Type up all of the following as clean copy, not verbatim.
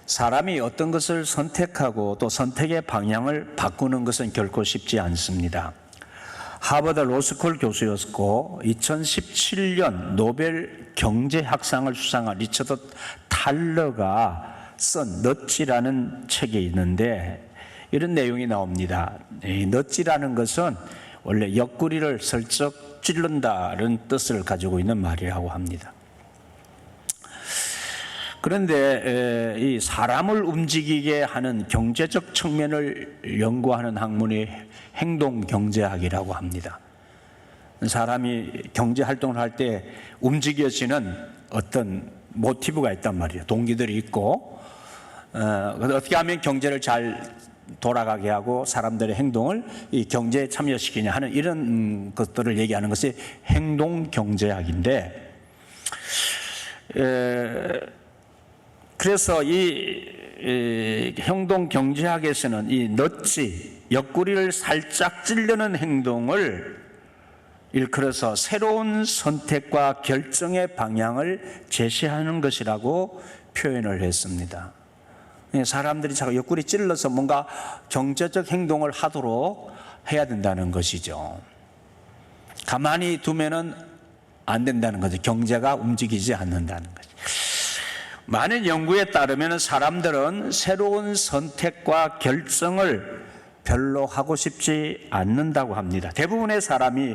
사람이 어떤 것을 선택하고 또 선택의 방향을 바꾸는 것은 결코 쉽지 않습니다. 하버드 로스쿨 교수였고 2017년 노벨 경제학상을 수상한 리처드 탈러가 쓴 넛지라는 책이 있는데 이런 내용이 나옵니다. 이 넛지라는 것은 원래 옆구리를 슬쩍 찌른다는 뜻을 가지고 있는 말이라고 합니다. 그런데 이 사람을 움직이게 하는 경제적 측면을 연구하는 학문이 행동경제학이라고 합니다. 사람이 경제활동을 할 때 움직여지는 어떤 모티브가 있단 말이에요. 동기들이 있고 어떻게 하면 경제를 잘 돌아가게 하고 사람들의 행동을 이 경제에 참여시키냐 하는 이런 것들을 얘기하는 것이 행동경제학인데 그래서 이 행동경제학에서는 이 넛지, 옆구리를 살짝 찌르는 행동을 일컬어서 새로운 선택과 결정의 방향을 제시하는 것이라고 표현을 했습니다. 사람들이 자꾸 옆구리 찔러서 뭔가 경제적 행동을 하도록 해야 된다는 것이죠. 가만히 두면은 안 된다는 거죠. 경제가 움직이지 않는다는 거죠. 많은 연구에 따르면 사람들은 새로운 선택과 결정을 별로 하고 싶지 않는다고 합니다. 대부분의 사람이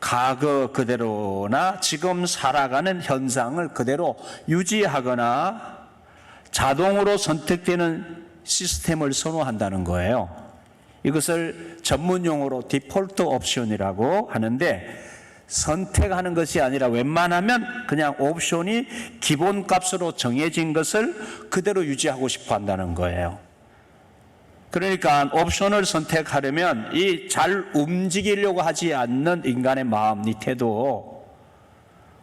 과거 그대로나 지금 살아가는 현상을 그대로 유지하거나 자동으로 선택되는 시스템을 선호한다는 거예요. 이것을 전문용어로 디폴트 옵션이라고 하는데 선택하는 것이 아니라 웬만하면 그냥 옵션이 기본값으로 정해진 것을 그대로 유지하고 싶어 한다는 거예요. 그러니까 옵션을 선택하려면 이 잘 움직이려고 하지 않는 인간의 마음, 이 태도,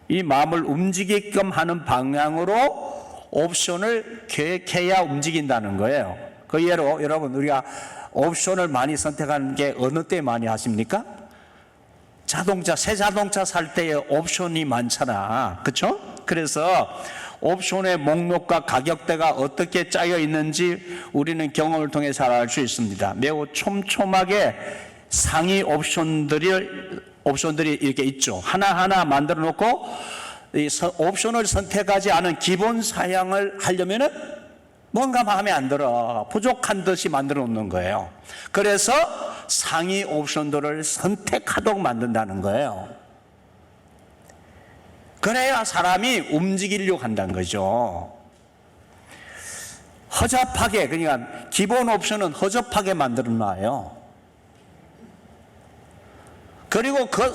이 마음을 움직이게끔 하는 방향으로 옵션을 계획해야 움직인다는 거예요. 그 예로 여러분 우리가 옵션을 많이 선택하는 게 어느 때 많이 하십니까? 새 자동차 살 때에 옵션이 많잖아. 그렇죠? 그래서 옵션의 목록과 가격대가 어떻게 짜여 있는지 우리는 경험을 통해 잘 알 수 있습니다. 매우 촘촘하게 상위 옵션들이 이렇게 있죠. 하나하나 만들어 놓고 이 옵션을 선택하지 않은 기본 사양을 하려면은 뭔가 마음에 안 들어. 부족한 듯이 만들어 놓는 거예요. 그래서 상위 옵션들을 선택하도록 만든다는 거예요. 그래야 사람이 움직이려고 한다는 거죠. 허접하게, 그러니까 기본 옵션은 허접하게 만들어 놔요. 그리고 그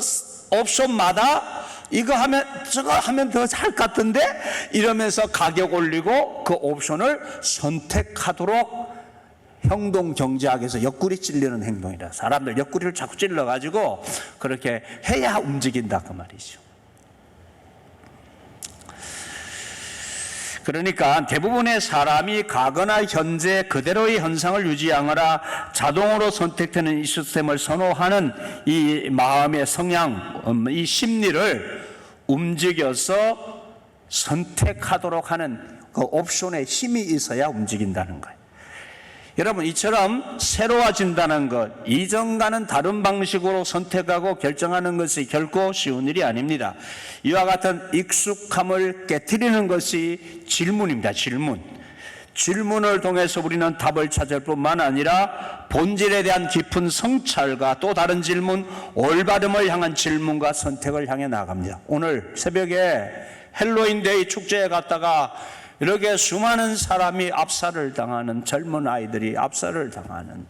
옵션마다 이거 하면 저거 하면 더 잘 같은데 이러면서 가격 올리고 그 옵션을 선택하도록 행동경제학에서 옆구리 찔리는 행동이라. 사람들 옆구리를 자꾸 찔러가지고 그렇게 해야 움직인다 그 말이죠. 그러니까 대부분의 사람이 과거나 현재 그대로의 현상을 유지하거나 자동으로 선택되는 이 시스템을 선호하는 이 마음의 성향, 이 심리를 움직여서 선택하도록 하는 그 옵션에 힘이 있어야 움직인다는 거예요. 여러분, 이처럼 새로워진다는 것, 이전과는 다른 방식으로 선택하고 결정하는 것이 결코 쉬운 일이 아닙니다. 이와 같은 익숙함을 깨트리는 것이 질문입니다. 질문을 통해서 우리는 답을 찾을 뿐만 아니라 본질에 대한 깊은 성찰과 또 다른 질문, 올바름을 향한 질문과 선택을 향해 나아갑니다. 오늘 새벽에 헬로윈데이 축제에 갔다가 이렇게 수많은 사람이 압살을 당하는, 젊은 아이들이 압살을 당하는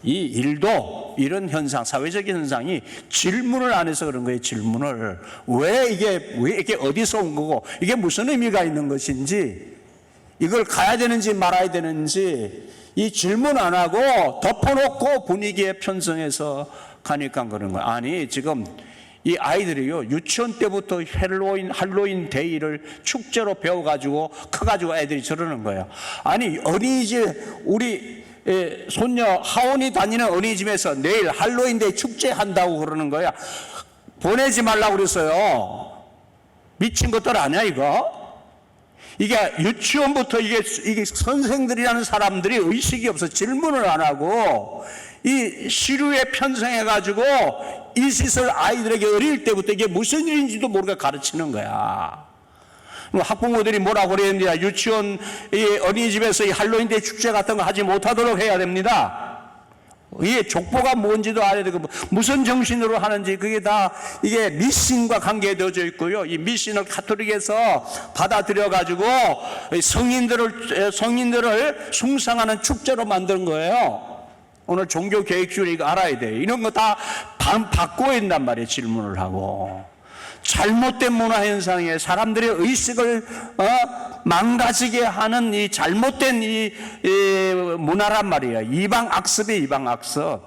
이 일도, 이런 현상, 사회적인 현상이 질문을 안 해서 그런 거예요. 질문을 왜 이게 어디서 온 거고 이게 무슨 의미가 있는 것인지, 이걸 가야 되는지 말아야 되는지 이 질문 안 하고 덮어놓고 분위기에 편성해서 가니까 그런 거예요. 아니, 지금 이 아이들이요, 유치원 때부터 할로윈 데이를 축제로 배워가지고 커가지고 애들이 저러는 거예요. 아니, 어린이집, 우리 손녀 하원이 다니는 어린이집에서 내일 할로윈 데이 축제 한다고 그러는 거야. 보내지 말라고 그랬어요. 미친 것들 아니야 이거? 이게 유치원부터 이게 선생들이라는 사람들이 의식이 없어 질문을 안 하고 이 시류에 편성해가지고 이 시설 아이들에게 어릴 때부터 이게 무슨 일인지도 모르게 가르치는 거야. 학부모들이 뭐라고 그랬는데 유치원, 이 어린이집에서 이 할로윈 때 축제 같은 거 하지 못하도록 해야 됩니다. 이게 족보가 뭔지도 알아야 되고 무슨 정신으로 하는지 그게 다 이게 미신과 관계되어져 있고요. 이 미신을 가톨릭에서 받아들여 가지고 성인들을 숭상하는 축제로 만든 거예요. 오늘 종교 계획주의 이거 알아야 돼. 이런 거 다 바꿔야 된단 말이에요. 질문을 하고. 잘못된 문화 현상에 사람들의 의식을 망가지게 하는 이 잘못된 이 문화란 말이에요. 이방 악습이 이방 악습.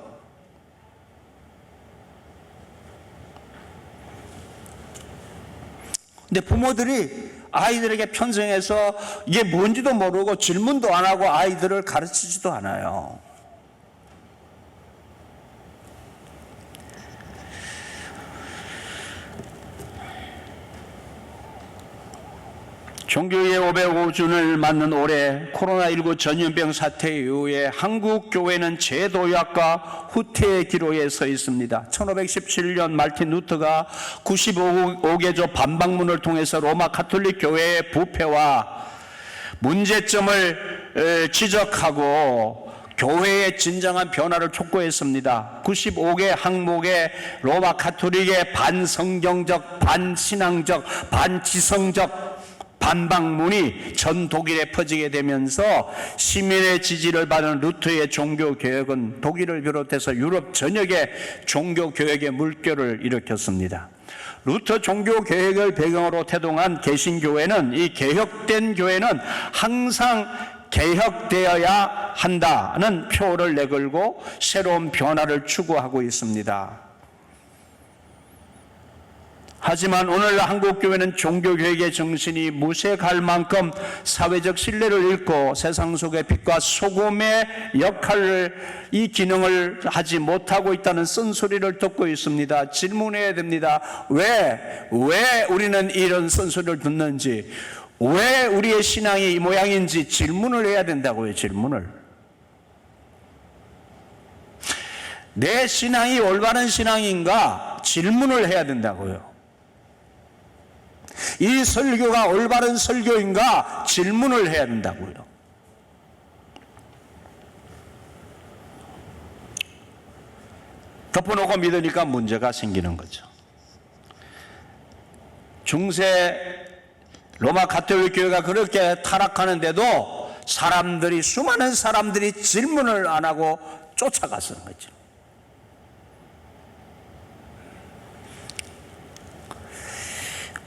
근데 부모들이 아이들에게 편성해서 이게 뭔지도 모르고 질문도 안 하고 아이들을 가르치지도 않아요. 종교의 505주년을 맞는 올해 코로나19 전염병 사태 이후에 한국 교회는 재도약과 후퇴의 기로에 서 있습니다. 1517년 마르틴 루터가 95개조 반박문을 통해서 로마 가톨릭 교회의 부패와 문제점을 지적하고 교회의 진정한 변화를 촉구했습니다. 95개 항목의 로마 가톨릭의 반성경적, 반신앙적, 반지성적 반박문이 전 독일에 퍼지게 되면서 시민의 지지를 받은 루터의 종교개혁은 독일을 비롯해서 유럽 전역의 종교개혁의 물결을 일으켰습니다. 루터 종교개혁을 배경으로 태동한 개신교회는 이 개혁된 교회는 항상 개혁되어야 한다는 표를 내걸고 새로운 변화를 추구하고 있습니다. 하지만 오늘 한국교회는 종교개혁의 정신이 무색할 만큼 사회적 신뢰를 잃고 세상 속의 빛과 소금의 역할을 이 기능을 하지 못하고 있다는 쓴소리를 듣고 있습니다. 질문해야 됩니다. 왜 우리는 이런 쓴소리를 듣는지, 왜 우리의 신앙이 이 모양인지 질문을 해야 된다고요. 질문을. 내 신앙이 올바른 신앙인가 질문을 해야 된다고요. 이 설교가 올바른 설교인가 질문을 해야 된다고요. 덮어놓고 믿으니까 문제가 생기는 거죠. 중세 로마 가톨릭 교회가 그렇게 타락하는데도 수많은 사람들이 질문을 안 하고 쫓아갔던 거죠.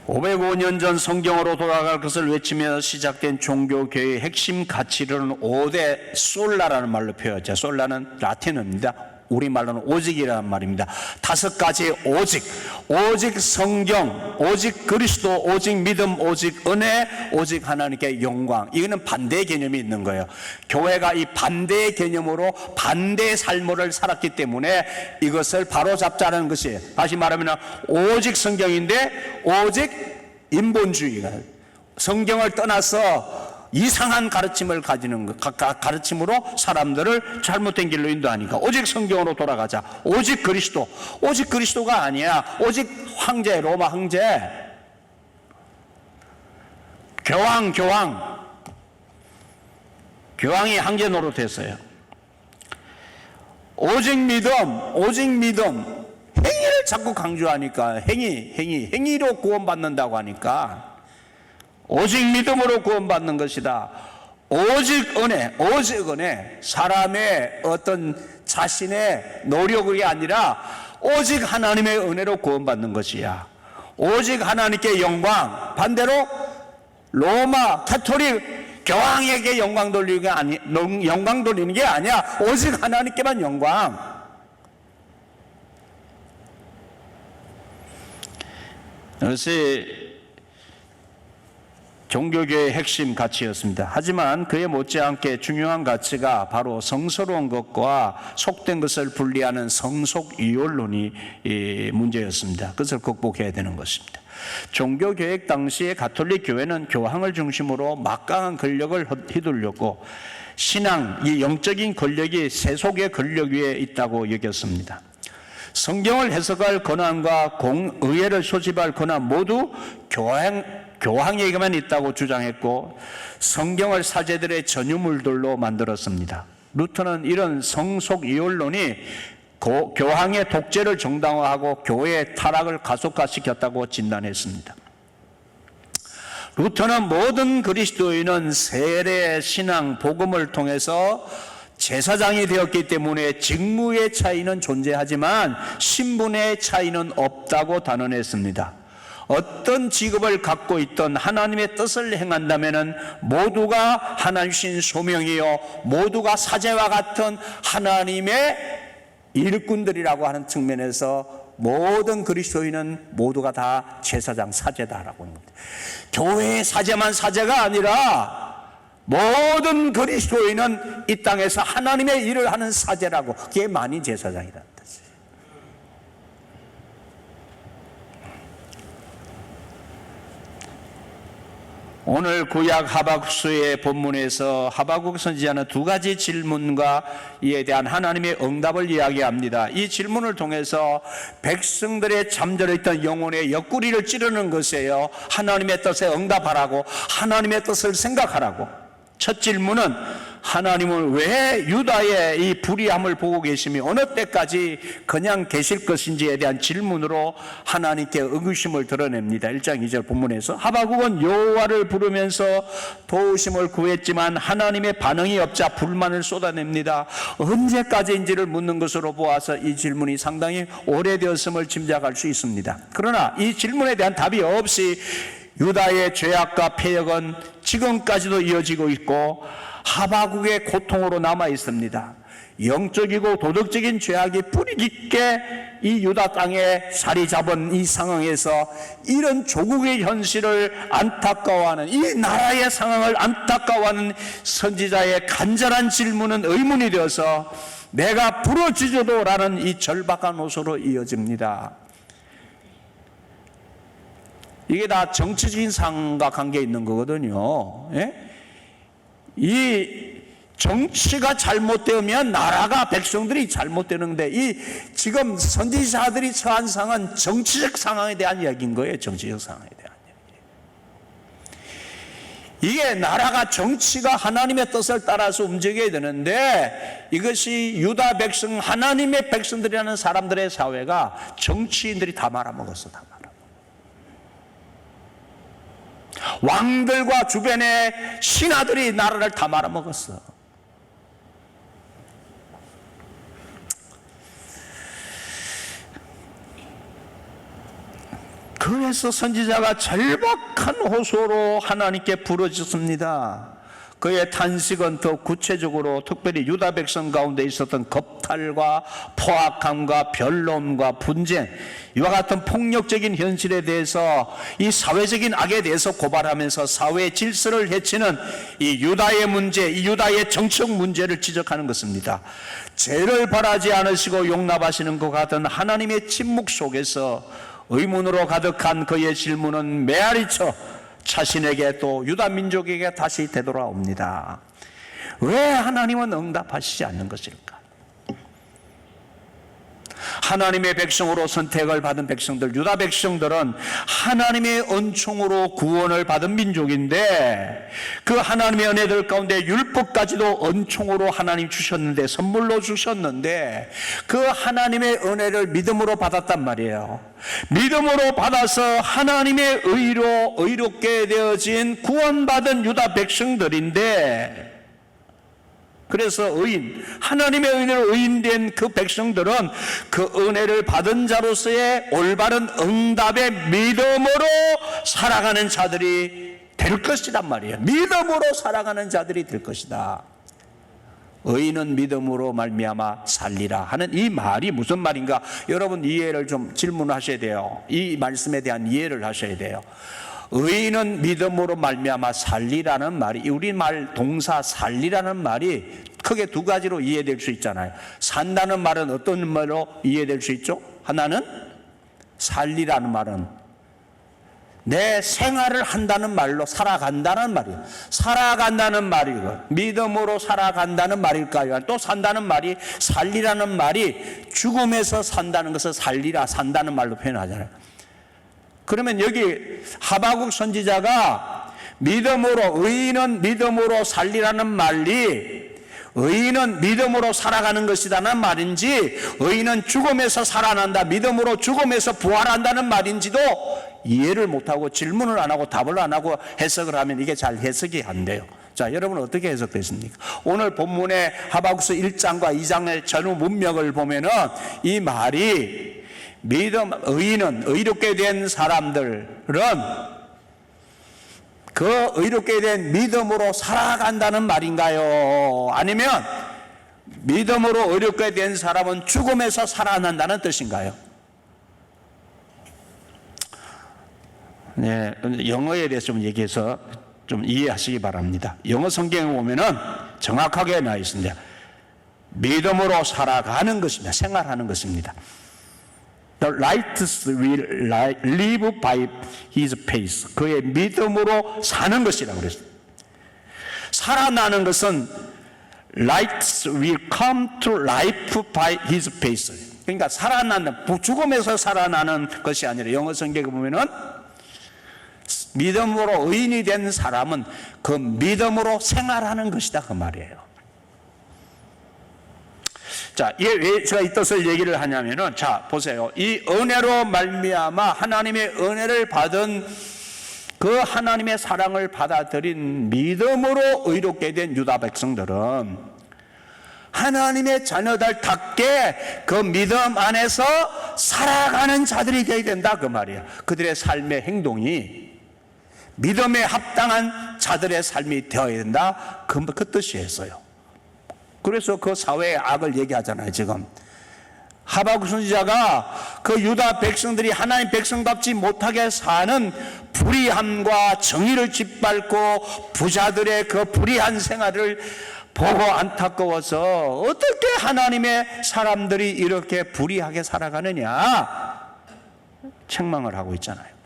(505년) 전 성경으로 돌아갈 것을 외치며 시작된 종교개혁의 핵심 가치로는 5대 솔라라는 말로 표현하죠. 솔라는 라틴어입니다. 우리말로는 오직이라는 말입니다. 5가지 오직 성경, 오직 그리스도, 오직 믿음, 오직 은혜, 오직 하나님께 영광. 이거는 반대의 개념이 있는 거예요. 교회가 이 반대의 개념으로 반대의 삶을 살았기 때문에 이것을 바로잡자는 것이에요. 다시 말하면 오직 성경인데 오직 인본주의가 성경을 떠나서 이상한 가르침을 가지는 것, 가르침으로 사람들을 잘못된 길로 인도하니까 오직 성경으로 돌아가자. 오직 그리스도. 오직 그리스도가 아니야. 오직 황제, 로마 황제. 교황이 황제 노릇했어요. 오직 믿음. 행위를 자꾸 강조하니까 행위로 구원받는다고 하니까 오직 믿음으로 구원받는 것이다. 오직 은혜. 사람의 어떤 자신의 노력이 아니라 오직 하나님의 은혜로 구원받는 것이야. 오직 하나님께 영광. 반대로 로마 가톨릭 교황에게 영광 돌리는 게 아니야. 오직 하나님께만 영광. 이것이 종교계의 핵심 가치였습니다. 하지만 그에 못지않게 중요한 가치가 바로 성스러운 것과 속된 것을 분리하는 성속 이율론이 문제였습니다. 그것을 극복해야 되는 것입니다. 종교개혁 당시에 가톨릭 교회는 교황을 중심으로 막강한 권력을 휘둘렸고 신앙, 이 영적인 권력이 세속의 권력 위에 있다고 여겼습니다. 성경을 해석할 권한과 공의회를 소집할 권한 모두 교황에게만 있다고 주장했고 성경을 사제들의 전유물들로 만들었습니다. 루터는 이런 성속 이율론이 교황의 독재를 정당화하고 교회의 타락을 가속화시켰다고 진단했습니다. 루터는 모든 그리스도인은 세례, 신앙, 복음을 통해서 제사장이 되었기 때문에 직무의 차이는 존재하지만 신분의 차이는 없다고 단언했습니다. 어떤 직업을 갖고 있던 하나님의 뜻을 행한다면 모두가 하나님 주신 소명이요 모두가 사제와 같은 하나님의 일꾼들이라고 하는 측면에서 모든 그리스도인은 모두가 다 제사장 사제다라고 합니다. 교회의 사제만 사제가 아니라 모든 그리스도인은 이 땅에서 하나님의 일을 하는 사제라고, 그게 만인 제사장이라는 뜻이에요. 오늘 구약 하박국서의 본문에서 하박국 선지자는 두 가지 질문과 이에 대한 하나님의 응답을 이야기합니다. 이 질문을 통해서 백성들의 잠들어 있던 영혼의 옆구리를 찌르는 것이에요. 하나님의 뜻에 응답하라고, 하나님의 뜻을 생각하라고. 첫 질문은 하나님은 왜 유다의 이 불의함을 보고 계시며 어느 때까지 그냥 계실 것인지에 대한 질문으로 하나님께 의구심을 드러냅니다. 1장 2절 본문에서 하박국은 여호와를 부르면서 도우심을 구했지만 하나님의 반응이 없자 불만을 쏟아냅니다. 언제까지인지를 묻는 것으로 보아서 이 질문이 상당히 오래되었음을 짐작할 수 있습니다. 그러나 이 질문에 대한 답이 없이 유다의 죄악과 폐역은 지금까지도 이어지고 있고 하박국의 고통으로 남아 있습니다. 영적이고 도덕적인 죄악이 뿌리 깊게 이 유다 땅에 자리 잡은 이 상황에서 이런 조국의 현실을 안타까워하는, 이 나라의 상황을 안타까워하는 선지자의 간절한 질문은 의문이 되어서 내가 부러지져도 라는 이 절박한 호소로 이어집니다. 이게 다 정치적인 상황과 관계 있는 거거든요. 예? 이 정치가 잘못되면 나라가, 백성들이 잘못되는데 이 지금 선지자들이 처한 상황은 정치적 상황에 대한 이야기인 거예요. 정치적 상황에 대한 이야기. 이게 나라가, 정치가 하나님의 뜻을 따라서 움직여야 되는데 이것이 유다 백성, 하나님의 백성들이라는 사람들의 사회가 정치인들이 다 말아먹었어. 다 왕들과 주변의 신하들이 나라를 다 말아먹었어. 그래서 선지자가 절박한 호소로 하나님께 부르짖습니다. 그의 탄식은 더 구체적으로 특별히 유다 백성 가운데 있었던 겁탈과 포악함과 변론과 분쟁, 이와 같은 폭력적인 현실에 대해서, 이 사회적인 악에 대해서 고발하면서 사회의 질서를 해치는 이 유다의 문제, 이 유다의 정치적 문제를 지적하는 것입니다. 죄를 바라지 않으시고 용납하시는 것 같은 하나님의 침묵 속에서 의문으로 가득한 그의 질문은 메아리쳐 자신에게 또 유다 민족에게 다시 되돌아옵니다. 왜 하나님은 응답하시지 않는 것일까? 하나님의 백성으로 선택을 받은 백성들, 유다 백성들은 하나님의 은총으로 구원을 받은 민족인데 그 하나님의 은혜들 가운데 율법까지도 은총으로 하나님 주셨는데, 선물로 주셨는데 그 하나님의 은혜를 믿음으로 받았단 말이에요. 믿음으로 받아서 하나님의 의로 의롭게 되어진 구원받은 유다 백성들인데, 그래서 의인, 하나님의 은혜로 의인된 그 백성들은 그 은혜를 받은 자로서의 올바른 응답의 믿음으로 살아가는 자들이 될 것이란 말이에요. 믿음으로 살아가는 자들이 될 것이다. 의인은 믿음으로 말미암아 살리라 하는 이 말이 무슨 말인가? 여러분 이해를 좀 질문하셔야 돼요. 이 말씀에 대한 이해를 하셔야 돼요. 의인은 믿음으로 말미암아 살리라는 말이, 우리말 동사 살리라는 말이 크게 두 가지로 이해될 수 있잖아요. 산다는 말은 어떤 말로 이해될 수 있죠? 하나는 살리라는 말은 내 생활을 한다는 말로 살아간다는 말이에요. 살아간다는 말이고 믿음으로 살아간다는 말일까요? 또 산다는 말이 살리라는 말이 죽음에서 산다는 것을 살리라 산다는 말로 표현하잖아요. 그러면 여기 하박국 선지자가 믿음으로 의인은 믿음으로 살리라는 말이 의인은 믿음으로 살아가는 것이라는 말인지 의인은 죽음에서 살아난다 믿음으로 죽음에서 부활한다는 말인지도 이해를 못하고 질문을 안 하고 답을 안 하고 해석을 하면 이게 잘 해석이 안 돼요. 자, 여러분 어떻게 해석됐습니까? 오늘 본문의 하박국서 1장과 2장의 전후 문맥을 보면은 이 말이 의인은 의롭게 된 사람들은 그 의롭게 된 믿음으로 살아간다는 말인가요? 아니면 믿음으로 의롭게 된 사람은 죽음에서 살아난다는 뜻인가요? 네, 영어에 대해서 좀 얘기해서 좀 이해하시기 바랍니다. 영어 성경에 보면은 정확하게 나와 있습니다. 믿음으로 살아가는 것입니다. 생활하는 것입니다. The righteous will live by his faith. 그의 믿음으로 사는 것이라고 그랬습니다. 살아나는 것은 righteous will come to life by his faith. 그러니까 살아나는, 죽음에서 살아나는 것이 아니라 영어 성경에 보면은 믿음으로 의인이 된 사람은 그 믿음으로 생활하는 것이다 그 말이에요. 자, 왜 제가 이 뜻을 얘기를 하냐면은, 자, 보세요. 이 은혜로 말미암아 하나님의 은혜를 받은 그 하나님의 사랑을 받아들인 믿음으로 의롭게 된 유다 백성들은 하나님의 자녀들답게 그 믿음 안에서 살아가는 자들이 되어야 된다 그 말이에요. 그들의 삶의 행동이 믿음에 합당한 자들의 삶이 되어야 된다 그 뜻이었어요. 그래서 그 사회의 악을 얘기하잖아요. 지금 하박국 선지자가 그 유다 백성들이 하나님 백성답지 못하게 사는 불의함과 정의를 짓밟고 부자들의 그 불의한 생활을 보고 안타까워서 어떻게 하나님의 사람들이 이렇게 불의하게 살아가느냐 책망을 하고 있잖아요.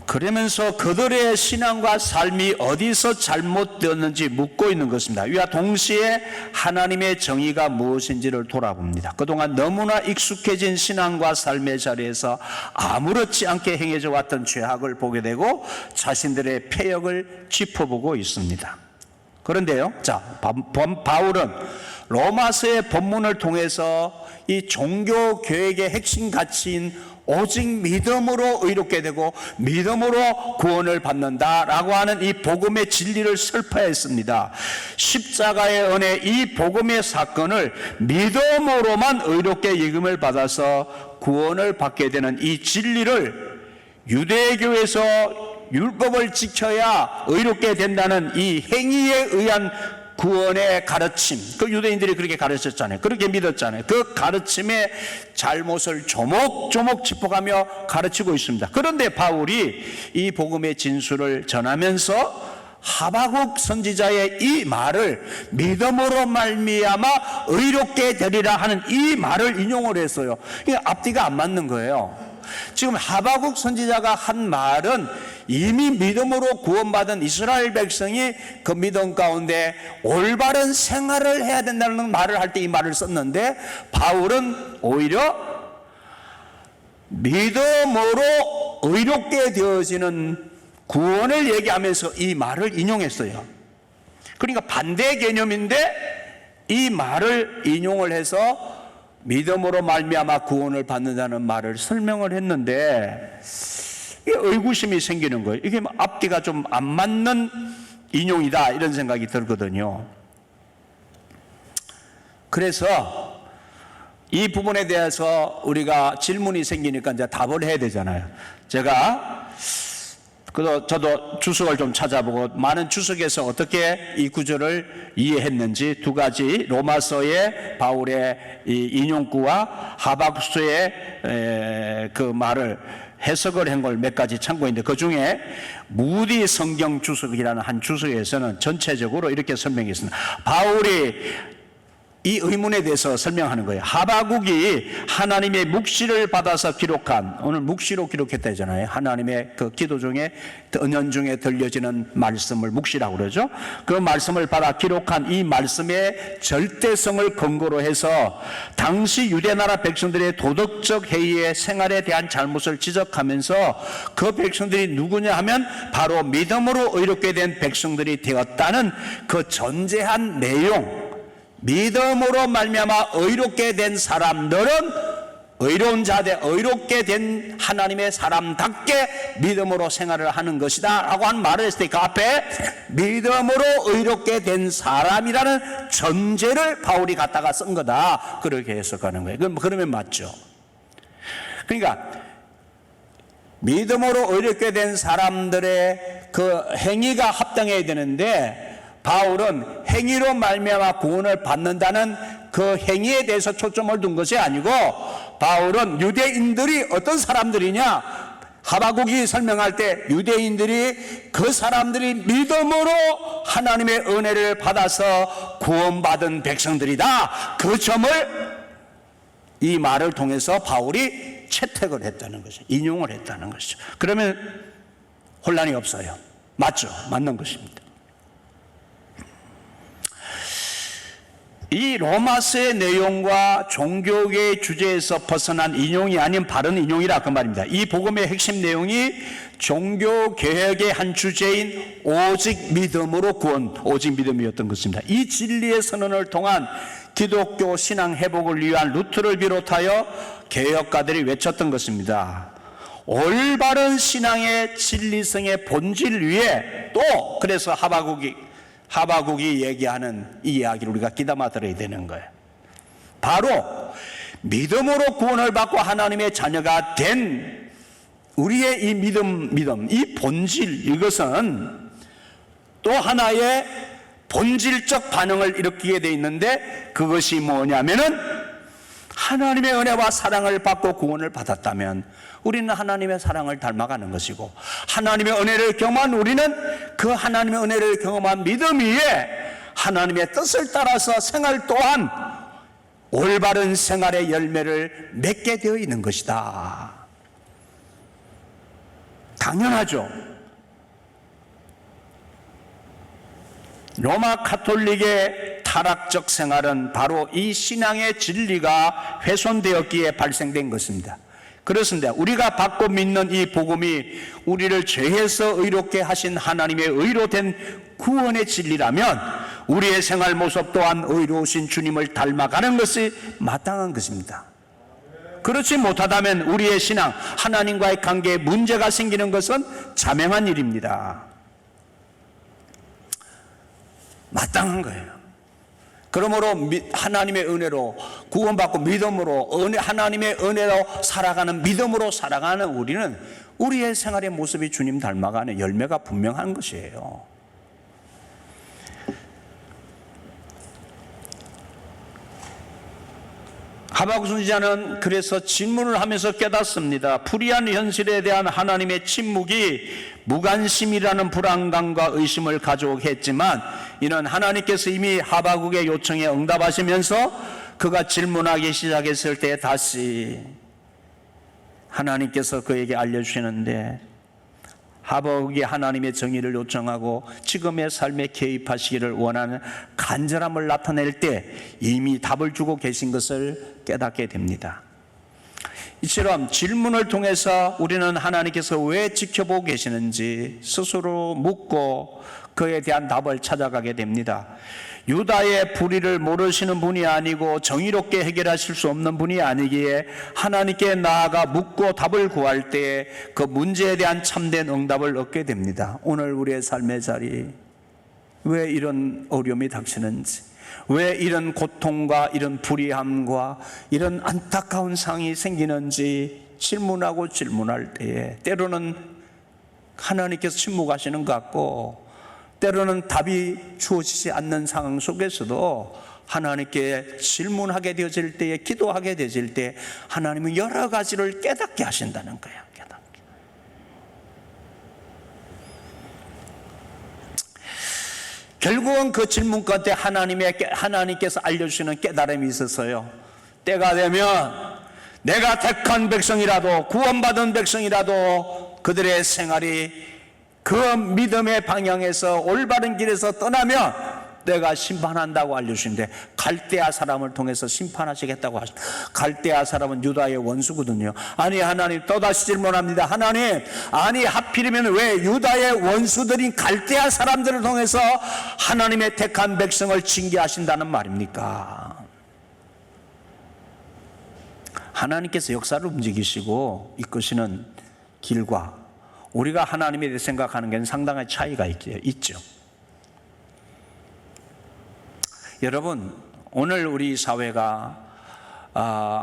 그러면서 그들의 신앙과 삶이 어디서 잘못되었는지 묻고 있는 것입니다. 이와 동시에 하나님의 정의가 무엇인지를 돌아봅니다. 그동안 너무나 익숙해진 신앙과 삶의 자리에서 아무렇지 않게 행해져 왔던 죄악을 보게 되고 자신들의 패역을 짚어보고 있습니다. 그런데요, 자, 바울은 로마서의 본문을 통해서 이 종교 교육의 핵심 가치인 오직 믿음으로 의롭게 되고 믿음으로 구원을 받는다라고 하는 이 복음의 진리를 설파했습니다. 십자가의 은혜, 이 복음의 사건을 믿음으로만 의롭게 예금을 받아서 구원을 받게 되는 이 진리를 유대교에서 율법을 지켜야 의롭게 된다는 이 행위에 의한 구원의 가르침, 그 유대인들이 그렇게 가르쳤잖아요. 그렇게 믿었잖아요. 그 가르침의 잘못을 조목조목 짚어가며 가르치고 있습니다. 그런데 바울이 이 복음의 진술을 전하면서 하박국 선지자의 이 말을 믿음으로 말미암아 의롭게 되리라 하는 이 말을 인용을 했어요. 이게 앞뒤가 안 맞는 거예요. 지금 하박국 선지자가 한 말은 이미 믿음으로 구원받은 이스라엘 백성이 그 믿음 가운데 올바른 생활을 해야 된다는 말을 할 때 이 말을 썼는데 바울은 오히려 믿음으로 의롭게 되어지는 구원을 얘기하면서 이 말을 인용했어요. 그러니까 반대 개념인데 이 말을 인용을 해서 믿음으로 말미암아 구원을 받는다는 말을 설명을 했는데 이게 의구심이 생기는 거예요. 이게 앞뒤가 좀 안 맞는 인용이다 이런 생각이 들거든요. 그래서 이 부분에 대해서 우리가 질문이 생기니까 이제 답을 해야 되잖아요. 저도 주석을 좀 찾아보고 많은 주석에서 어떻게 이 구절을 이해했는지 두 가지 로마서의 바울의 이 인용구와 하박국서의 그 말을 해석을 한 걸 몇 가지 참고했는데 그 중에 무디 성경 주석이라는 한 주석에서는 전체적으로 이렇게 설명했습니다. 바울이 이 의문에 대해서 설명하는 거예요. 하바국이 하나님의 묵시를 받아서 기록한, 오늘 묵시로 기록했다 했잖아요. 하나님의 그 기도 중에, 은연 중에 들려지는 말씀을 묵시라고 그러죠. 그 말씀을 받아 기록한 이 말씀의 절대성을 근거로 해서 당시 유대나라 백성들의 도덕적 해이의 생활에 대한 잘못을 지적하면서 그 백성들이 누구냐 하면 바로 믿음으로 의롭게 된 백성들이 되었다는 그 전제한 내용, 믿음으로 말미암아 의롭게 된 사람들은 의로운 자들, 의롭게 된 하나님의 사람답게 믿음으로 생활을 하는 것이다 라고 한 말을 했을 때 그 앞에 믿음으로 의롭게 된 사람이라는 전제를 바울이 갖다가 쓴 거다, 그렇게 해석하는 거예요. 그러면 맞죠. 그러니까 믿음으로 의롭게 된 사람들의 그 행위가 합당해야 되는데, 바울은 행위로 말미암아 구원을 받는다는 그 행위에 대해서 초점을 둔 것이 아니고, 바울은 유대인들이 어떤 사람들이냐, 하바국이 설명할 때 유대인들이 그 사람들이 믿음으로 하나님의 은혜를 받아서 구원받은 백성들이다, 그 점을 이 말을 통해서 바울이 채택을 했다는 것이죠. 인용을 했다는 것이죠. 그러면 혼란이 없어요. 맞죠? 맞는 것입니다. 이 로마서의 내용과 종교계의 주제에서 벗어난 인용이 아닌 바른 인용이라 그 말입니다. 이 복음의 핵심 내용이 종교개혁의 한 주제인 오직 믿음으로 구원, 오직 믿음이었던 것입니다. 이 진리의 선언을 통한 기독교 신앙 회복을 위한 루트를 비롯하여 개혁가들이 외쳤던 것입니다. 올바른 신앙의 진리성의 본질 위에 또 그래서 하바국이 얘기하는 이 이야기를 우리가 귀담아 들어야 되는 거예요. 바로 믿음으로 구원을 받고 하나님의 자녀가 된 우리의 이 믿음, 이 본질, 이것은 또 하나의 본질적 반응을 일으키게 되어 있는데, 그것이 뭐냐면은 하나님의 은혜와 사랑을 받고 구원을 받았다면 우리는 하나님의 사랑을 닮아가는 것이고, 하나님의 은혜를 경험한 우리는 그 하나님의 은혜를 경험한 믿음 위에 하나님의 뜻을 따라서 생활 또한 올바른 생활의 열매를 맺게 되어 있는 것이다. 당연하죠. 로마 가톨릭의 타락적 생활은 바로 이 신앙의 진리가 훼손되었기에 발생된 것입니다. 그렇습니다. 우리가 받고 믿는 이 복음이 우리를 죄에서 의롭게 하신 하나님의 의로 된 구원의 진리라면 우리의 생활 모습 또한 의로우신 주님을 닮아가는 것이 마땅한 것입니다. 그렇지 못하다면 우리의 신앙, 하나님과의 관계에 문제가 생기는 것은 자명한 일입니다. 마땅한 거예요. 그러므로 하나님의 은혜로 구원받고 믿음으로 하나님의 은혜로 살아가는, 믿음으로 살아가는 우리는 우리의 생활의 모습이 주님 닮아가는 열매가 분명한 것이에요. 하바국 선지자는 그래서 질문을 하면서 깨닫습니다. 불의한 현실에 대한 하나님의 침묵이 무관심이라는 불안감과 의심을 가져오게 했지만, 이는 하나님께서 이미 하바국의 요청에 응답하시면서 그가 질문하기 시작했을 때 다시 하나님께서 그에게 알려주시는데, 하바국이 하나님의 정의를 요청하고 지금의 삶에 개입하시기를 원하는 간절함을 나타낼 때 이미 답을 주고 계신 것을 깨닫게 됩니다. 이처럼 질문을 통해서 우리는 하나님께서 왜 지켜보고 계시는지 스스로 묻고 그에 대한 답을 찾아가게 됩니다. 유다의 불의를 모르시는 분이 아니고 정의롭게 해결하실 수 없는 분이 아니기에 하나님께 나아가 묻고 답을 구할 때에 그 문제에 대한 참된 응답을 얻게 됩니다. 오늘 우리의 삶의 자리, 왜 이런 어려움이 닥치는지, 왜 이런 고통과 이런 불의함과 이런 안타까운 상황이 생기는지 질문하고 질문할 때에 때로는 하나님께서 침묵하시는 것 같고, 때로는 답이 주어지지 않는 상황 속에서도 하나님께 질문하게 되어질 때에, 기도하게 되어질 때 하나님은 여러 가지를 깨닫게 하신다는 거예요. 결국은 그 질문 끝에 하나님께서 알려주시는 깨달음이 있었어요. 때가 되면 내가 택한 백성이라도, 구원받은 백성이라도 그들의 생활이 그 믿음의 방향에서 올바른 길에서 떠나면 내가 심판한다고 알려주시는데, 갈대아 사람을 통해서 심판하시겠다고 하십니다. 갈대아 사람은 유다의 원수거든요. 아니, 하나님, 또다시 질문합니다. 하나님, 아니 하필이면 왜 유다의 원수들인 갈대아 사람들을 통해서 하나님의 택한 백성을 징계하신다는 말입니까? 하나님께서 역사를 움직이시고 이끄시는 길과 우리가 하나님에 대해 생각하는 게 상당한 차이가 있죠. 여러분, 오늘 우리 사회가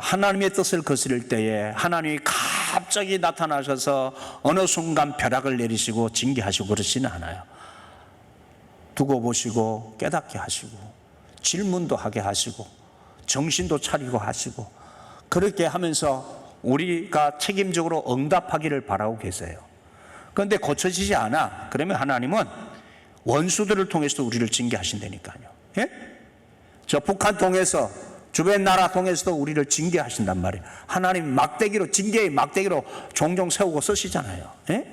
하나님의 뜻을 거스릴 때에 하나님이 갑자기 나타나셔서 어느 순간 벼락을 내리시고 징계하시고 그러지는 않아요. 두고 보시고 깨닫게 하시고 질문도 하게 하시고 정신도 차리고 하시고, 그렇게 하면서 우리가 책임적으로 응답하기를 바라고 계세요. 그런데 고쳐지지 않아. 그러면 하나님은 원수들을 통해서 우리를 징계하신다니까요. 예? 저 북한 통해서, 주변 나라 통해서도 우리를 징계하신단 말이에요. 하나님 막대기로, 징계의 막대기로 종종 세우고 쓰시잖아요. 예?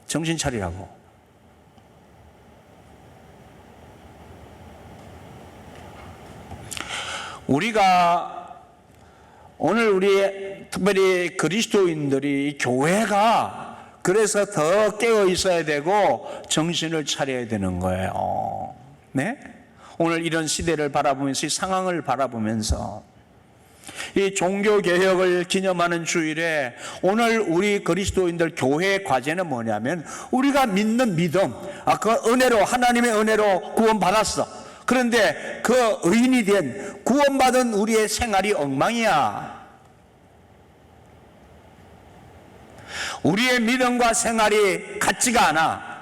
정신 차리라고. 우리가 오늘 우리 특별히 그리스도인들이, 교회가 그래서 더 깨어 있어야 되고 정신을 차려야 되는 거예요. 네? 오늘 이런 시대를 바라보면서, 이 상황을 바라보면서 이 종교개혁을 기념하는 주일에 오늘 우리 그리스도인들 교회의 과제는 뭐냐면, 우리가 믿는 믿음, 그 은혜로, 하나님의 은혜로 구원받았어. 그런데 그 의인이 된, 구원받은 우리의 생활이 엉망이야. 우리의 믿음과 생활이 같지가 않아.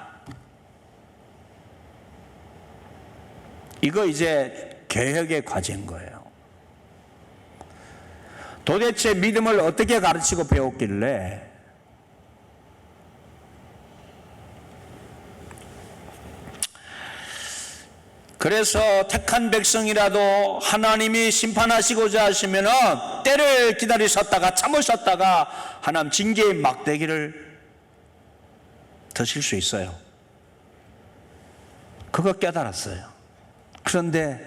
이거 이제 개혁의 과제인 거예요. 도대체 믿음을 어떻게 가르치고 배웠길래 그래서 택한 백성이라도 하나님이 심판하시고자 하시면은 때를 기다리셨다가 참으셨다가 하나님 징계의 막대기를 드실 수 있어요. 그거 깨달았어요. 그런데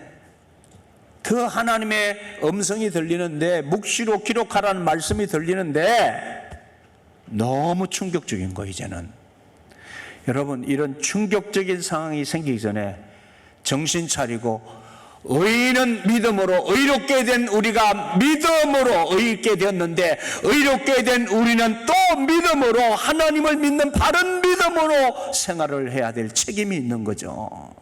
그 하나님의 음성이 들리는데, 묵시로 기록하라는 말씀이 들리는데 너무 충격적인 거. 이제는 여러분, 이런 충격적인 상황이 생기기 전에 정신 차리고, 의인은 믿음으로, 의롭게 된 우리가 믿음으로 의롭게 되었는데, 의롭게 된 우리는 또 믿음으로, 하나님을 믿는 바른 믿음으로 생활을 해야 될 책임이 있는 거죠.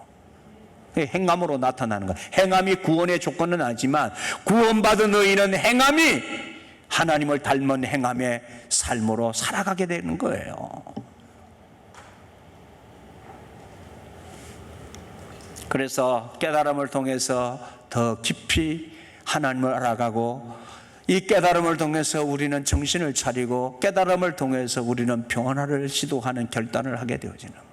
행함으로 나타나는 거예요. 행함이 구원의 조건은 아니지만 구원받은 의인은 행함이 하나님을 닮은 행함의 삶으로 살아가게 되는 거예요. 그래서 깨달음을 통해서 더 깊이 하나님을 알아가고, 이 깨달음을 통해서 우리는 정신을 차리고, 깨달음을 통해서 우리는 변화를 시도하는 결단을 하게 되어지는 거예요.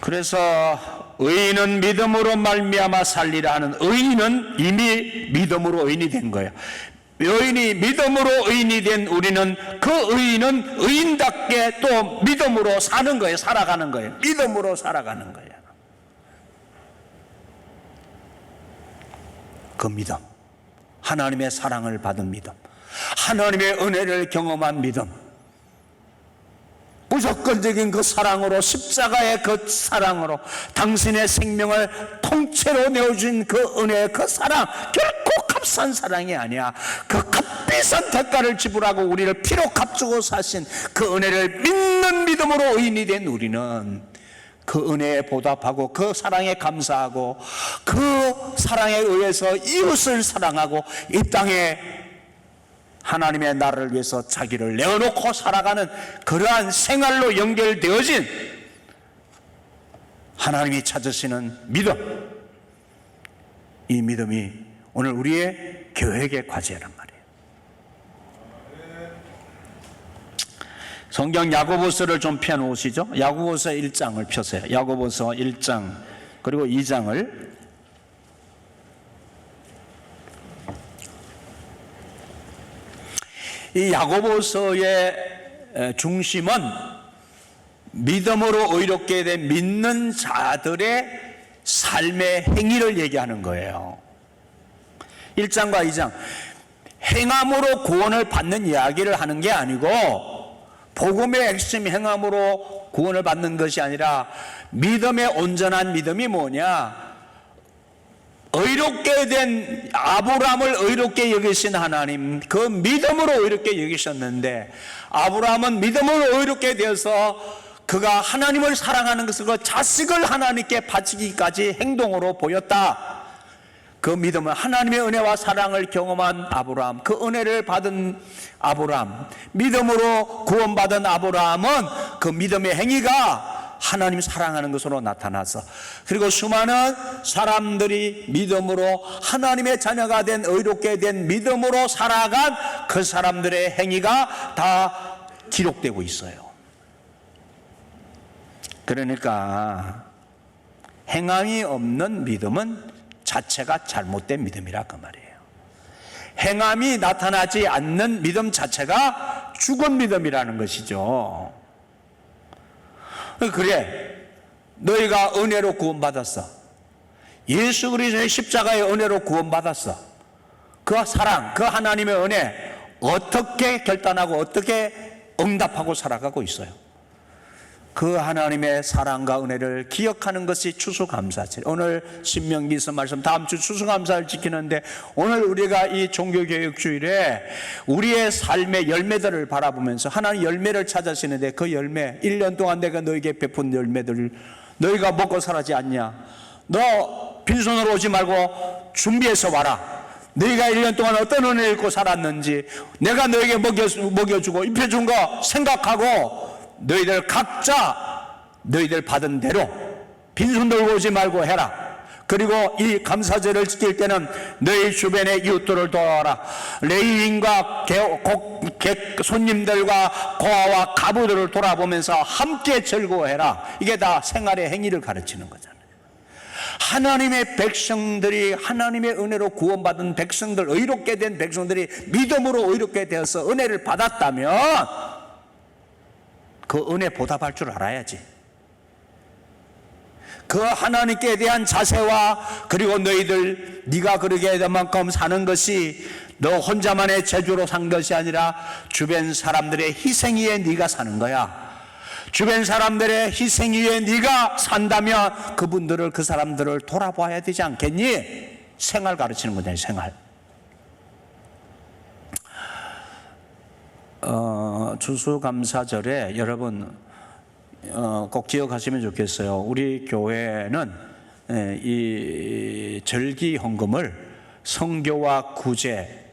그래서 의인은 믿음으로 말미암아 살리라 하는, 의인은 이미 믿음으로 의인이 된 거예요. 의인이 믿음으로 의인이 된 우리는, 그 의인은 의인답게 또 믿음으로 사는 거예요. 살아가는 거예요. 믿음으로 살아가는 거예요. 그 믿음, 하나님의 사랑을 받은 믿음, 하나님의 은혜를 경험한 믿음, 무조건적인 그 사랑으로, 십자가의 그 사랑으로 당신의 생명을 통째로 내어준 그 은혜, 그 사랑, 결코 값싼 사랑이 아니야. 그 값비싼 대가를 지불하고 우리를 피로 값주고 사신 그 은혜를 믿는 믿음으로 의인이 된 우리는 그 은혜에 보답하고, 그 사랑에 감사하고, 그 사랑에 의해서 이웃을 사랑하고, 이 땅에 하나님의 나라를 위해서 자기를 내어놓고 살아가는 그러한 생활로 연결되어진 하나님이 찾으시는 믿음, 이 믿음이 오늘 우리의 교회의 과제란 말이에요. 성경 야고보서를 좀 펴놓으시죠. 야고보서 1장을 펴세요. 야고보서 1장 그리고 2장을. 이 야고보서의 중심은 믿음으로 의롭게 된 믿는 자들의 삶의 행위를 얘기하는 거예요. 1장과 2장 행함으로 구원을 받는 이야기를 하는 게 아니고, 복음의 핵심 행함으로 구원을 받는 것이 아니라 믿음의 온전한 믿음이 뭐냐, 의롭게 된 아브라함을 의롭게 여기신 하나님, 그 믿음으로 의롭게 여기셨는데, 아브라함은 믿음으로 의롭게 되어서 그가 하나님을 사랑하는 것을 그 자식을 하나님께 바치기까지 행동으로 보였다. 그 믿음은 하나님의 은혜와 사랑을 경험한 아브라함, 그 은혜를 받은 아브라함, 믿음으로 구원받은 아브라함은 그 믿음의 행위가 하나님 사랑하는 것으로 나타나서, 그리고 수많은 사람들이 믿음으로 하나님의 자녀가 된, 의롭게 된 믿음으로 살아간 그 사람들의 행위가 다 기록되고 있어요. 그러니까 행함이 없는 믿음은 자체가 잘못된 믿음이라 그 말이에요. 행함이 나타나지 않는 믿음 자체가 죽은 믿음이라는 것이죠. 그래, 너희가 은혜로 구원받았어. 예수 그리스도의 십자가의 은혜로 구원받았어. 그 사랑, 그 하나님의 은혜 어떻게 결단하고 어떻게 응답하고 살아가고 있어요? 그 하나님의 사랑과 은혜를 기억하는 것이 추수감사절. 오늘 신명기서 말씀, 다음 주 추수감사를 지키는데, 오늘 우리가 이 종교교육주일에 우리의 삶의 열매들을 바라보면서 하나님 열매를 찾으시는데, 그 열매, 1년 동안 내가 너에게 베푼 열매들을 너희가 먹고 살지 않냐? 너 빈손으로 오지 말고 준비해서 와라. 너희가 1년 동안 어떤 은혜를 입고 살았는지 내가 너에게 먹여주고 입혀준 거 생각하고, 너희들 각자 너희들 받은 대로 빈손 들고 오지 말고 해라. 그리고 이 감사절을 지킬 때는 너희 주변의 이웃들을 도와라. 레위인과 손님들과 고아와 가부들을 돌아보면서 함께 즐거워해라. 이게 다 생활의 행위를 가르치는 거잖아요. 하나님의 백성들이, 하나님의 은혜로 구원받은 백성들, 의롭게 된 백성들이 믿음으로 의롭게 되어서 은혜를 받았다면 그 은혜 보답할 줄 알아야지. 그 하나님께 대한 자세와, 그리고 너희들 네가 그러게 될 만큼 사는 것이 너 혼자만의 재주로 산 것이 아니라 주변 사람들의 희생 위에 네가 사는 거야. 주변 사람들의 희생 위에 네가 산다면 그분들을, 그 사람들을 돌아봐야 되지 않겠니? 생활 가르치는 거잖아요. 생활. 추수감사절에 여러분 꼭 기억하시면 좋겠어요. 우리 교회는 이 절기 헌금을 성교와 구제,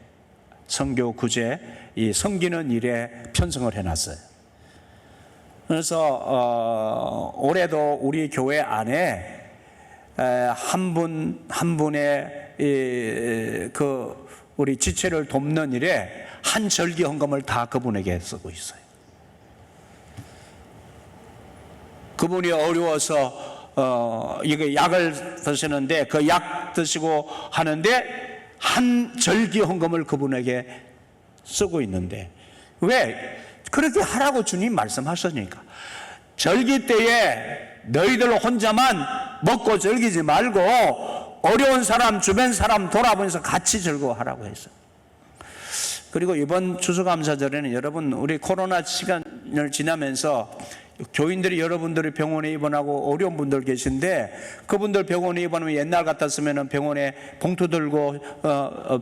성교 구제, 이 섬기는 일에 편성을 해놨어요. 그래서 올해도 우리 교회 안에 한 분의 그 우리 지체를 돕는 일에 한 절기 헌금을 다 그분에게 쓰고 있어요. 그분이 어려워서 이거 약을 드시는데, 그 약 드시고 하는데 한 절기 헌금을 그분에게 쓰고 있는데, 왜? 그렇게 하라고 주님 말씀하셨으니까. 절기 때에 너희들 혼자만 먹고 즐기지 말고 어려운 사람, 주변 사람 돌아보면서 같이 즐거워하라고 했어요. 그리고 이번 추수감사절에는 여러분, 우리 코로나 시간을 지나면서 교인들이, 여러분들이 병원에 입원하고 어려운 분들 계신데, 그분들 병원에 입원하면 옛날 같았으면 병원에 봉투 들고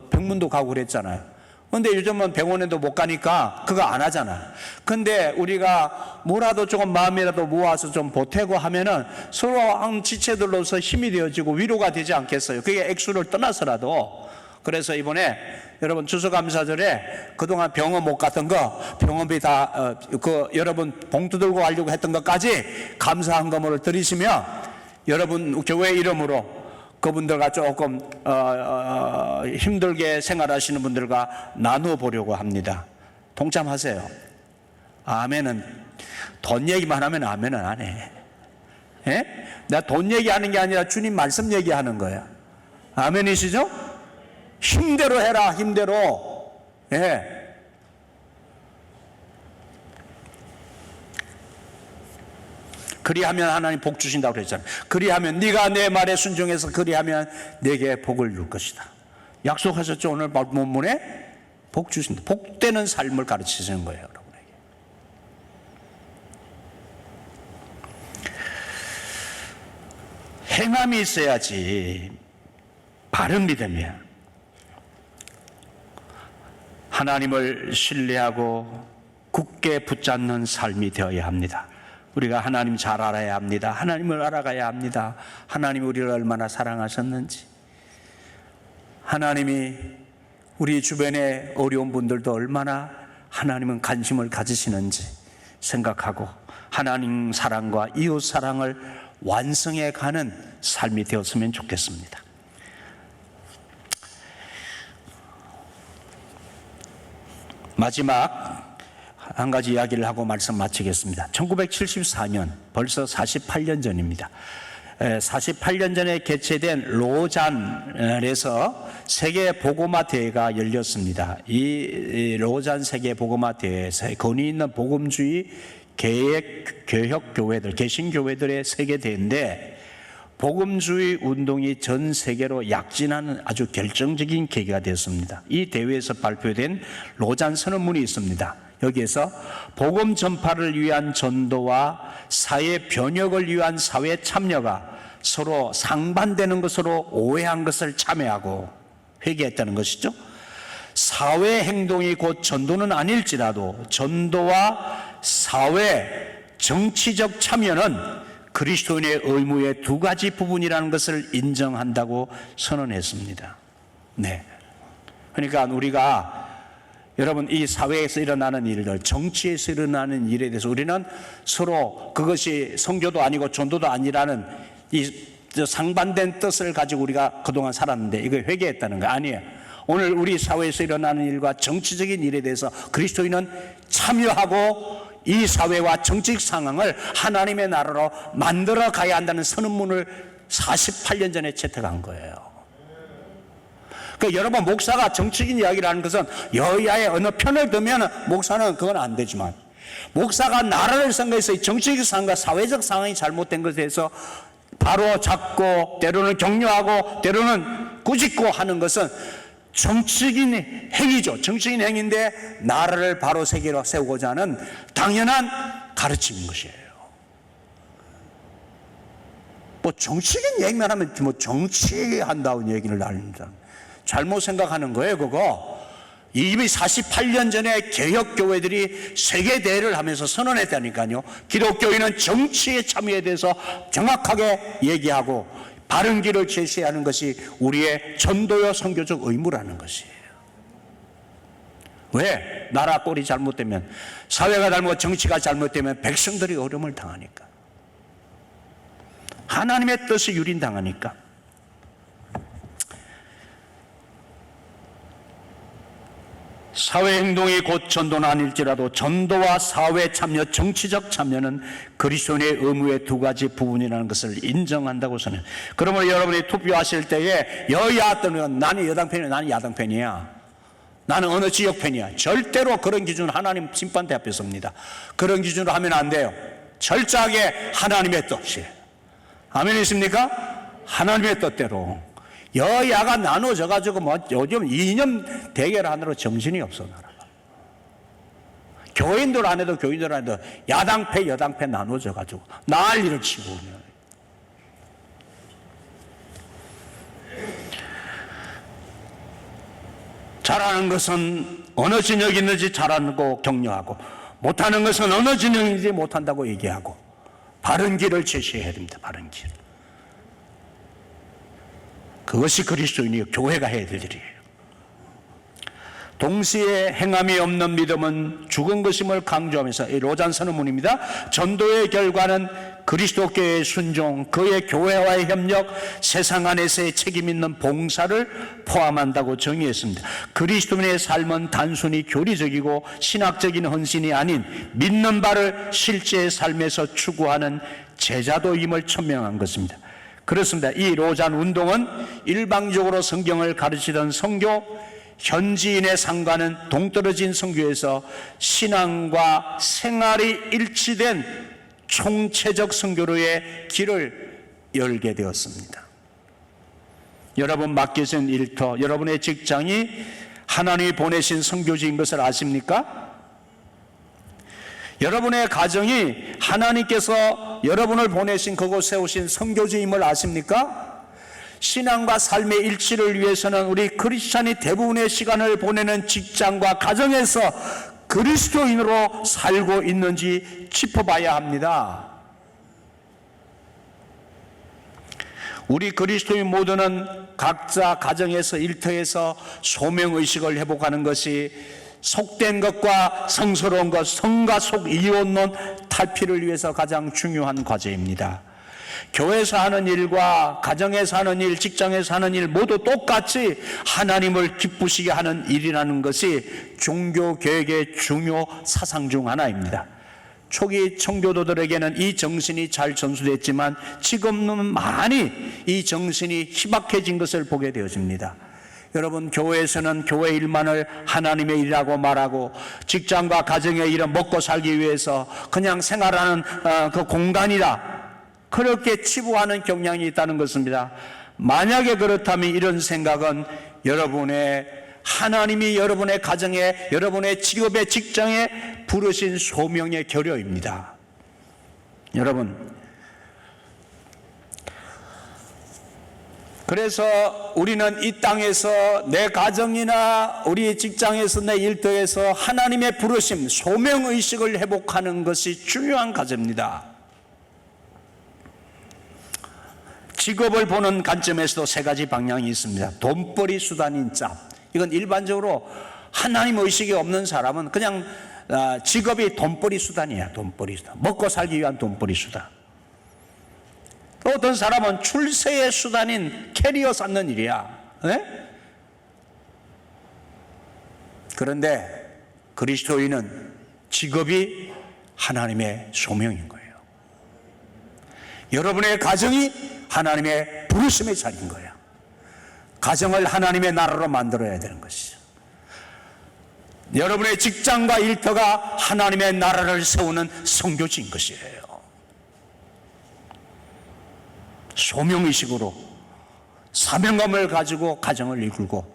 병문도 가고 그랬잖아요. 근데 요즘은 병원에도 못 가니까 그거 안 하잖아. 근데 우리가 뭐라도 조금 마음이라도 모아서 좀 보태고 하면은 서로 한 지체들로서 힘이 되어지고 위로가 되지 않겠어요? 그게 액수를 떠나서라도. 그래서 이번에 여러분 추수감사절에 그동안 병원 못 갔던 거, 병원비 다 여러분 봉투 들고 가려고 했던 것까지 감사헌금을 드리시면 여러분 교회 이름으로 그분들과 조금 힘들게 생활하시는 분들과 나누어 보려고 합니다. 동참하세요. 아멘은 돈 얘기만 하면 아멘은 안 해. 예? 나 돈 얘기하는 게 아니라 주님 말씀 얘기하는 거야. 아멘이시죠? 힘대로 해라, 힘대로. 예. 그리하면 하나님 복 주신다고 그랬잖아요. 그리하면 네가 내 말에 순종해서 그리하면 내게 복을 줄 것이다. 약속하셨죠? 오늘 본문에 복 주신다. 복되는 삶을 가르치시는 거예요, 여러분에게. 행함이 있어야지 바른 믿음이야. 하나님을 신뢰하고 굳게 붙잡는 삶이 되어야 합니다. 우리가 하나님 잘 알아야 합니다. 하나님을 알아가야 합니다. 하나님이 우리를 얼마나 사랑하셨는지, 하나님이 우리 주변에 어려운 분들도 얼마나 하나님은 관심을 가지시는지 생각하고 하나님 사랑과 이웃 사랑을 완성해 가는 삶이 되었으면 좋겠습니다. 마지막 한 가지 이야기를 하고 말씀 마치겠습니다. 1974년, 벌써 48년 전입니다. 48년 전에 개최된 로잔에서 세계 복음화 대회가 열렸습니다. 이 로잔 세계 복음화 대회에서 권위 있는 복음주의 개혁 교회들, 개신교회들의 세계 대회인데, 복음주의 운동이 전 세계로 약진하는 아주 결정적인 계기가 되었습니다. 이 대회에서 발표된 로잔 선언문이 있습니다. 여기에서 복음 전파를 위한 전도와 사회 변혁을 위한 사회 참여가 서로 상반되는 것으로 오해한 것을 참회하고 회개했다는 것이죠. 사회 행동이 곧 전도는 아닐지라도 전도와 사회 정치적 참여는 그리스도인의 의무의 두 가지 부분이라는 것을 인정한다고 선언했습니다. 네. 그러니까 우리가 여러분, 이 사회에서 일어나는 일들, 정치에서 일어나는 일에 대해서 우리는 서로 그것이 선교도 아니고 전도도 아니라는 이 상반된 뜻을 가지고 우리가 그동안 살았는데 이거 회개했다는 거 아니에요. 오늘 우리 사회에서 일어나는 일과 정치적인 일에 대해서 그리스도인은 참여하고 이 사회와 정치적 상황을 하나님의 나라로 만들어 가야 한다는 선언문을 48년 전에 채택한 거예요. 그러니까 여러분, 목사가 정치적인 이야기를 하는 것은 여야의 어느 편을 들면 목사는 그건 안 되지만, 목사가 나라를 선거해서 정치적 상황과 사회적 상황이 잘못된 것에 대해서 바로 잡고 때로는 격려하고 때로는 꾸짖고 하는 것은 정치적인 행위죠. 정치적인 행위인데 나라를 바로 세우고자 하는 당연한 가르침인 것이에요. 뭐 정치적인 얘기만 하면 뭐 정치한다는 얘기를 합니다. 잘못 생각하는 거예요, 그거. 이미 48년 전에 개혁교회들이 세계대회를 하면서 선언했다니까요. 기독교인은 정치에 참여에 대해서 정확하게 얘기하고 바른 길을 제시하는 것이 우리의 전도요 선교적 의무라는 것이에요. 왜? 나라 꼴이 잘못되면, 사회가 잘못, 정치가 잘못되면 백성들이 어려움을 당하니까, 하나님의 뜻이 유린당하니까. 사회행동이 곧 전도는 아닐지라도 전도와 사회 참여, 정치적 참여는 그리스도인의 의무의 두 가지 부분이라는 것을 인정한다고 선언해요. 그러므로 여러분이 투표하실 때에 여야 또는 나는 여당 편이야, 나는 야당 편이야, 나는 어느 지역 편이야, 절대로 그런 기준 하나님 심판대 앞에 섭니다. 그런 기준으로 하면 안 돼요. 철저하게 하나님의 뜻이에요. 아멘이십니까? 하나님의 뜻대로. 여야가 나눠져가지고 뭐 요즘 이념 대결하느라 정신이 없어, 나라가. 교인들 안에도 교인들 안에도 야당패 여당패 나눠져가지고 난리를 치고. 잘하는 것은 어느 진영이 있는지 잘하고 격려하고, 못하는 것은 어느 진영인지 못한다고 얘기하고, 바른 길을 제시해야 됩니다. 바른 길. 그것이 그리스도인이요 교회가 해야 될 일이에요. 동시에 행함이 없는 믿음은 죽은 것임을 강조하면서, 이 로잔 선언문입니다. 전도의 결과는 그리스도교의 순종, 그의 교회와의 협력, 세상 안에서의 책임 있는 봉사를 포함한다고 정의했습니다. 그리스도인의 삶은 단순히 교리적이고 신학적인 헌신이 아닌 믿는 바를 실제 삶에서 추구하는 제자도임을 천명한 것입니다. 그렇습니다. 이 로잔 운동은 일방적으로 성경을 가르치던 선교, 현지인의 상과는 동떨어진 선교에서 신앙과 생활이 일치된 총체적 선교로의 길을 열게 되었습니다. 여러분 맡겨진 일터, 여러분의 직장이 하나님이 보내신 선교지인 것을 아십니까? 여러분의 가정이 하나님께서 여러분을 보내신 그곳 세우신 선교지임을 아십니까? 신앙과 삶의 일치를 위해서는 우리 크리스찬이 대부분의 시간을 보내는 직장과 가정에서 그리스도인으로 살고 있는지 짚어봐야 합니다. 우리 그리스도인 모두는 각자 가정에서 일터에서 소명의식을 회복하는 것이 속된 것과 성스러운 것, 성과 속 이혼론 탈피를 위해서 가장 중요한 과제입니다. 교회에서 하는 일과 가정에서 하는 일, 직장에서 하는 일 모두 똑같이 하나님을 기쁘시게 하는 일이라는 것이 종교개혁의 중요 사상 중 하나입니다. 초기 청교도들에게는 이 정신이 잘 전수됐지만 지금은 많이 이 정신이 희박해진 것을 보게 되어집니다. 여러분, 교회에서는 교회 일만을 하나님의 일이라고 말하고 직장과 가정의 일은 먹고 살기 위해서 그냥 생활하는 그 공간이라 그렇게 치부하는 경향이 있다는 것입니다. 만약에 그렇다면 이런 생각은 하나님이 여러분의 가정에, 여러분의 직업의 직장에 부르신 소명의 결여입니다. 여러분, 그래서 우리는 이 땅에서 내 가정이나 우리 직장에서 내 일터에서 하나님의 부르심, 소명의식을 회복하는 것이 중요한 과제입니다. 직업을 보는 관점에서도 세 가지 방향이 있습니다. 돈벌이 수단인 짭. 이건 일반적으로 하나님 의식이 없는 사람은 그냥 직업이 돈벌이 수단이야. 돈벌이 수단. 먹고 살기 위한 돈벌이 수단. 또 어떤 사람은 출세의 수단인 캐리어 쌓는 일이야. 네? 그런데 그리스도인은 직업이 하나님의 소명인 거예요. 여러분의 가정이 하나님의 부르심의 자리인 거예요. 가정을 하나님의 나라로 만들어야 되는 것이죠. 여러분의 직장과 일터가 하나님의 나라를 세우는 선교지인 것이에요. 소명의식으로 사명감을 가지고 가정을 이끌고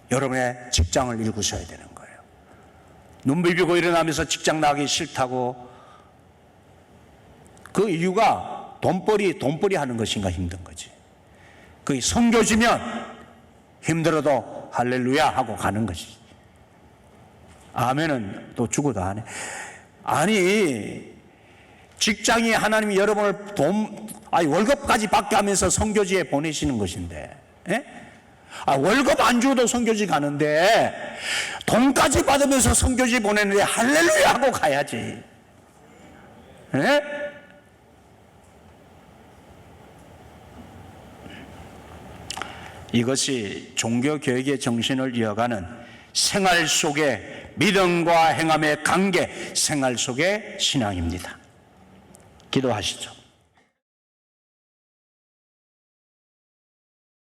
여러분의 직장을 이루셔야 되는 거예요. 눈 비비고 일어나면서 직장 나가기 싫다고 그 이유가 돈벌이 하는 것인가 힘든 거지. 그 선교지면 힘들어도 할렐루야 하고 가는 것이지. 아멘은 또 죽어도 안 해. 아니, 직장이 하나님이 여러분을 월급까지 받게 하면서 선교지에 보내시는 것인데, 월급 안 주어도 선교지 가는데 돈까지 받으면서 선교지 보내는데 할렐루야 하고 가야지. 이것이 종교개혁의 정신을 이어가는 생활 속의 믿음과 행함의 관계, 생활 속의 신앙입니다. 기도하시죠.